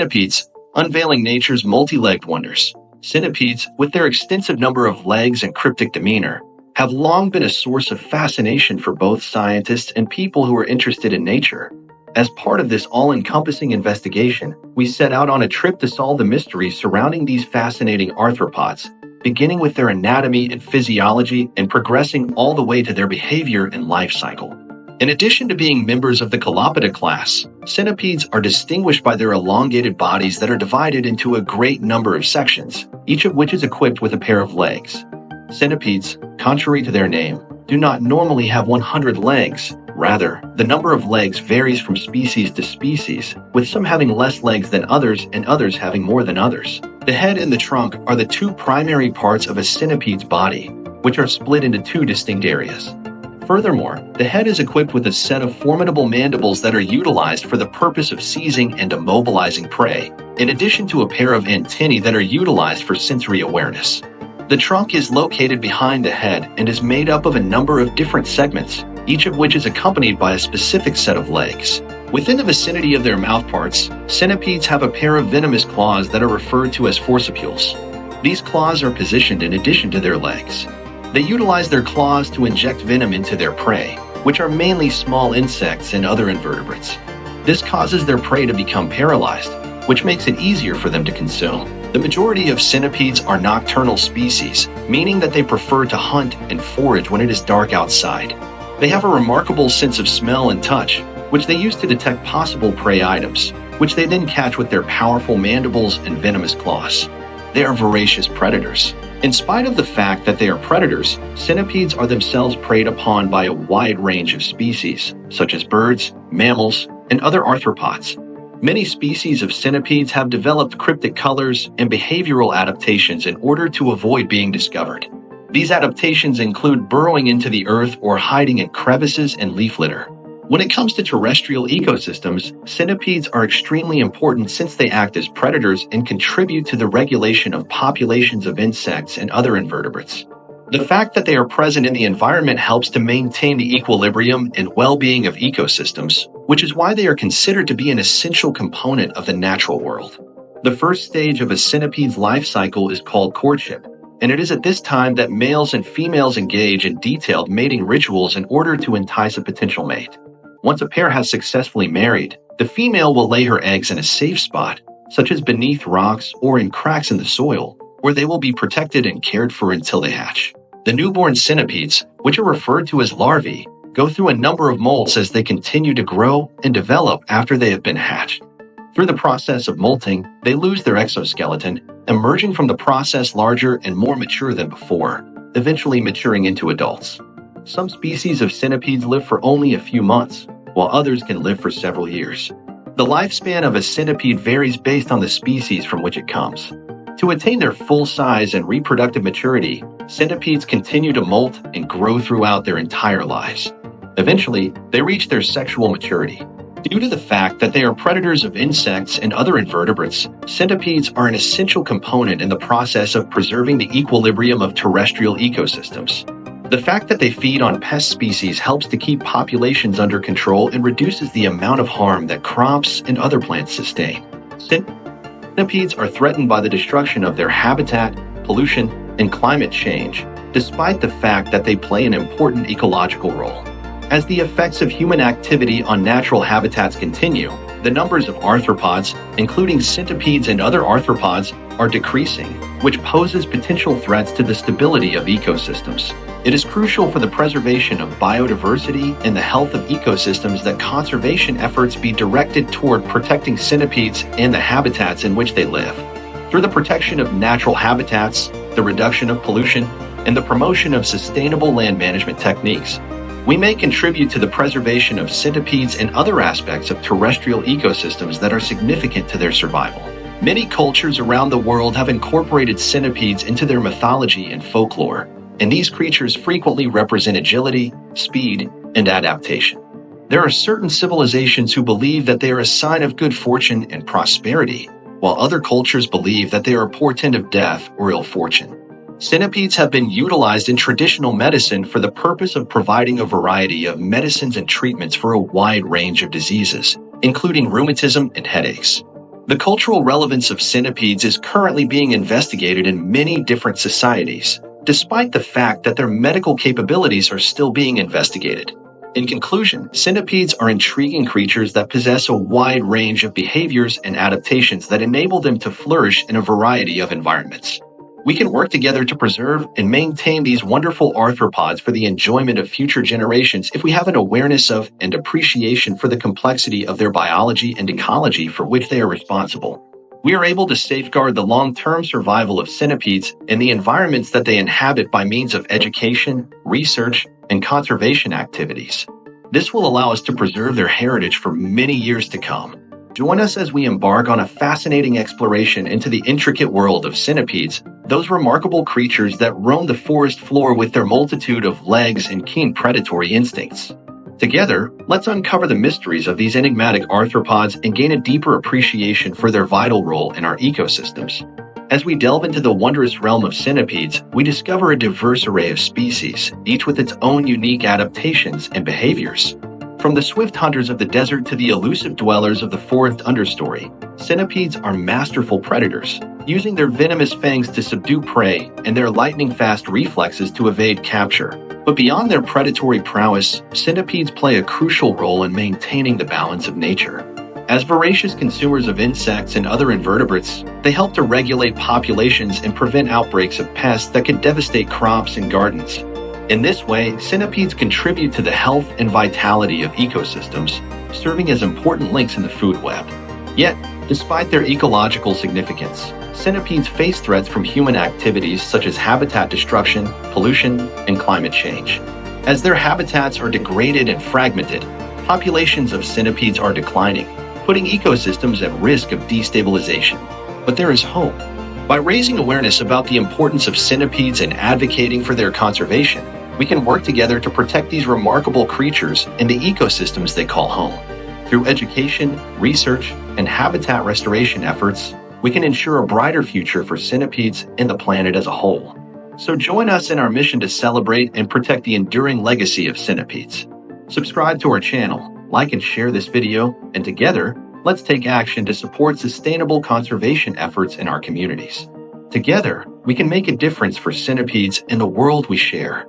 Centipedes, unveiling nature's multi-legged wonders. Centipedes, with their extensive number of legs and cryptic demeanor, have long been a source of fascination for both scientists and people who are interested in nature. As part of this all-encompassing investigation, we set out on a trip to solve the mysteries surrounding these fascinating arthropods, beginning with their anatomy and physiology and progressing all the way to their behavior and life cycle. In addition to being members of the Ecological class, centipedes are distinguished by their elongated bodies that are divided into a great number of sections, each of which is equipped with a pair of legs. Centipedes, contrary to their name, do not normally have 100 legs. Rather, the number of legs varies from species to species, with some having less legs than others and others having more than others. The head and the trunk are the two primary parts of a centipede's body, which are split into two distinct areas. Furthermore, the head is equipped with a set of formidable mandibles that are utilized for the purpose of seizing and immobilizing prey, in addition to a pair of antennae that are utilized for sensory awareness. The trunk is located behind the head and is made up of a number of different segments, each of which is accompanied by a specific set of legs. Within the vicinity of their mouthparts, centipedes have a pair of venomous claws that are referred to as forcipules. These claws are positioned in addition to their legs. They utilize their claws to inject venom into their prey, which are mainly small insects and other invertebrates. This causes their prey to become paralyzed, which makes it easier for them to consume. The majority of centipedes are nocturnal species, meaning that they prefer to hunt and forage when it is dark outside. They have a remarkable sense of smell and touch, which they use to detect possible prey items, which they then catch with their powerful mandibles and venomous claws. They are voracious predators. In spite of the fact that they are predators, centipedes are themselves preyed upon by a wide range of species, such as birds, mammals, and other arthropods. Many species of centipedes have developed cryptic colors and behavioral adaptations in order to avoid being discovered. These adaptations include burrowing into the earth or hiding in crevices and leaf litter. When it comes to terrestrial ecosystems, centipedes are extremely important since they act as predators and contribute to the regulation of populations of insects and other invertebrates. The fact that they are present in the environment helps to maintain the equilibrium and well-being of ecosystems, which is why they are considered to be an essential component of the natural world. The first stage of a centipede's life cycle is called courtship, and it is at this time that males and females engage in detailed mating rituals in order to entice a potential mate. Once a pair has successfully married, the female will lay her eggs in a safe spot, such as beneath rocks or in cracks in the soil, where they will be protected and cared for until they hatch. The newborn centipedes, which are referred to as larvae, go through a number of molts as they continue to grow and develop after they have been hatched. Through the process of molting, they lose their exoskeleton, emerging from the process larger and more mature than before, eventually maturing into adults. Some species of centipedes live for only a few months, while others can live for several years. The lifespan of a centipede varies based on the species from which it comes. To attain their full size and reproductive maturity, centipedes continue to molt and grow throughout their entire lives. Eventually, they reach their sexual maturity. Due to the fact that they are predators of insects and other invertebrates, centipedes are an essential component in the process of preserving the equilibrium of terrestrial ecosystems. The fact that they feed on pest species helps to keep populations under control and reduces the amount of harm that crops and other plants sustain. Centipedes are threatened by the destruction of their habitat, pollution, and climate change, despite the fact that they play an important ecological role. As the effects of human activity on natural habitats continue, the numbers of arthropods, including centipedes and other arthropods, are decreasing, which poses potential threats to the stability of ecosystems. It is crucial for the preservation of biodiversity and the health of ecosystems that conservation efforts be directed toward protecting centipedes and the habitats in which they live. Through the protection of natural habitats, the reduction of pollution, and the promotion of sustainable land management techniques, we may contribute to the preservation of centipedes and other aspects of terrestrial ecosystems that are significant to their survival. Many cultures around the world have incorporated centipedes into their mythology and folklore, and these creatures frequently represent agility, speed, and adaptation. There are certain civilizations who believe that they are a sign of good fortune and prosperity, while other cultures believe that they are a portent of death or ill fortune. Centipedes have been utilized in traditional medicine for the purpose of providing a variety of medicines and treatments for a wide range of diseases, including rheumatism and headaches. The cultural relevance of centipedes is currently being investigated in many different societies, despite the fact that their medical capabilities are still being investigated. In conclusion, centipedes are intriguing creatures that possess a wide range of behaviors and adaptations that enable them to flourish in a variety of environments. We can work together to preserve and maintain these wonderful arthropods for the enjoyment of future generations if we have an awareness of and appreciation for the complexity of their biology and ecology for which they are responsible. We are able to safeguard the long-term survival of centipedes and the environments that they inhabit by means of education, research, and conservation activities. This will allow us to preserve their heritage for many years to come. Join us as we embark on a fascinating exploration into the intricate world of centipedes, those remarkable creatures that roam the forest floor with their multitude of legs and keen predatory instincts. Together, let's uncover the mysteries of these enigmatic arthropods and gain a deeper appreciation for their vital role in our ecosystems. As we delve into the wondrous realm of centipedes, we discover a diverse array of species, each with its own unique adaptations and behaviors. From the swift hunters of the desert to the elusive dwellers of the forest understory, centipedes are masterful predators, using their venomous fangs to subdue prey and their lightning-fast reflexes to evade capture. But beyond their predatory prowess, centipedes play a crucial role in maintaining the balance of nature. As voracious consumers of insects and other invertebrates, they help to regulate populations and prevent outbreaks of pests that could devastate crops and gardens. In this way, centipedes contribute to the health and vitality of ecosystems, serving as important links in the food web. Yet, despite their ecological significance, centipedes face threats from human activities such as habitat destruction, pollution, and climate change. As their habitats are degraded and fragmented, populations of centipedes are declining, putting ecosystems at risk of destabilization. But there is hope. By raising awareness about the importance of centipedes and advocating for their conservation, we can work together to protect these remarkable creatures and the ecosystems they call home. Through education, research, and habitat restoration efforts, we can ensure a brighter future for centipedes and the planet as a whole. So join us in our mission to celebrate and protect the enduring legacy of centipedes. Subscribe to our channel, like and share this video, and together, let's take action to support sustainable conservation efforts in our communities. Together, we can make a difference for centipedes in the world we share.